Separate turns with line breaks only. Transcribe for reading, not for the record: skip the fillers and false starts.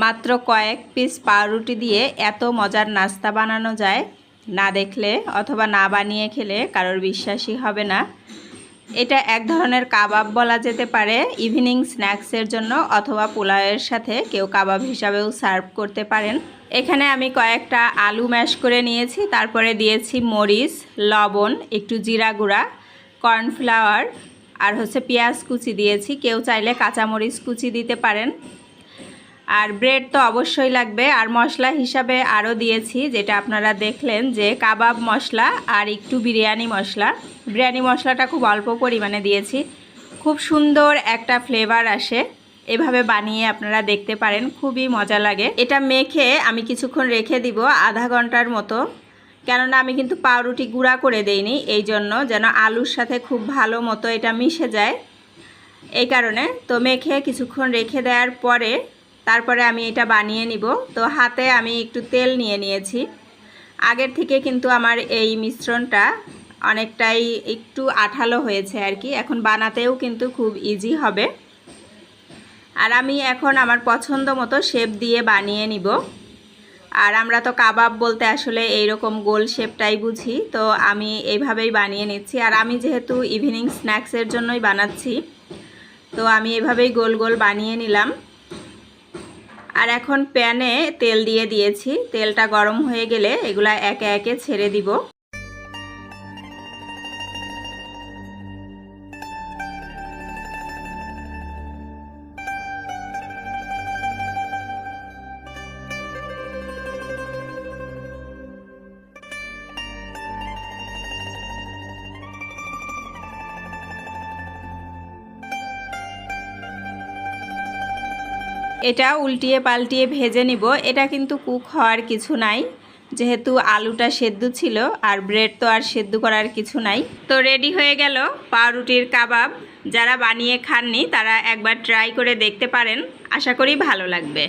মাত্র কয়েক পিস পাউরুটি দিয়ে এত মজার নাস্তা বানানো যায়, না দেখলে অথবা না বানিয়ে খেলে কারোর বিশ্বাসই হবে না। এটা এক ধরনের কাবাব বলা যেতে পারে। ইভিনিং স্ন্যাক্সের জন্য অথবা পোলাওয়ের সাথে কেউ কাবাব হিসাবেও সার্ভ করতে পারেন। এখানে আমি কয়েকটা আলু ম্যাশ করে নিয়েছি, তারপরে দিয়েছি মরিচ, লবণ, একটু জিরা গুঁড়া, কর্নফ্লাওয়ার আর পেঁয়াজ কুচি দিয়েছি। কেউ চাইলে কাঁচামরিচ কুচি দিতে পারেন। আর ব্রেড তো অবশ্যই লাগবে। আর মশলা হিসাবে আরও দিয়েছি, যেটা আপনারা দেখলেন, যে কাবাব মশলা আর একটু বিরিয়ানি মশলা। বিরিয়ানি মশলাটা খুব অল্প পরিমাণে দিয়েছি, খুব সুন্দর একটা ফ্লেভার আসে। এভাবে বানিয়ে আপনারা দেখতে পারেন, খুবই মজা লাগে। এটা মেখে আমি কিছুক্ষণ রেখে দিব, আধা ঘন্টার মতো। কেননা আমি কিন্তু পাউরুটি গুঁড়া করে দেইনি, এই জন্য যেন আলুর সাথে খুব ভালো মতো এটা মিশে যায়, এই কারণে। তো মেখে কিছুক্ষণ রেখে দেওয়ার পরে তারপরে আমি এটা বানিয়ে নিব। তো হাতে আমি একটু তেল নিয়ে নিয়েছি। আগের থেকে কিন্তু আমার এই মিশ্রণটা অনেকটাই একটু আঠালো হয়েছে আর কি। এখন বানাতেও কিন্তু খুব ইজি হবে। আর আমি এখন আমার পছন্দ মতো শেপ দিয়ে বানিয়ে নিব। আর আমরা তো কাবাব বলতে আসলে এইরকম গোল শেপটাই বুঝি, তো আমি এইভাবেই বানিয়ে নিচ্ছি। আর আমি যেহেতু ইভিনিং স্ন্যাক্সের জন্যই বানাচ্ছি, তো আমি এভাবেই গোল গোল বানিয়ে নিলাম। আর এখন প্যানে তেল দিয়ে দিয়েছি। তেলটা গরম হয়ে গেলে এগুলা একে একে ছেড়ে দিব। এটা উল্টিয়ে পাল্টিয়ে ভেজে নিব। এটা কিন্তু কুক হওয়ার কিছু নাই, যেহেতু আলুটা সেদ্ধ ছিল আর ব্রেড তো আর সেদ্ধ করার কিছু নাই। তো রেডি হয়ে গেল পাউরুটির কাবাব। যারা বানিয়ে খাননি তারা একবার ট্রাই করে দেখতে পারেন, আশা করি ভালো লাগবে।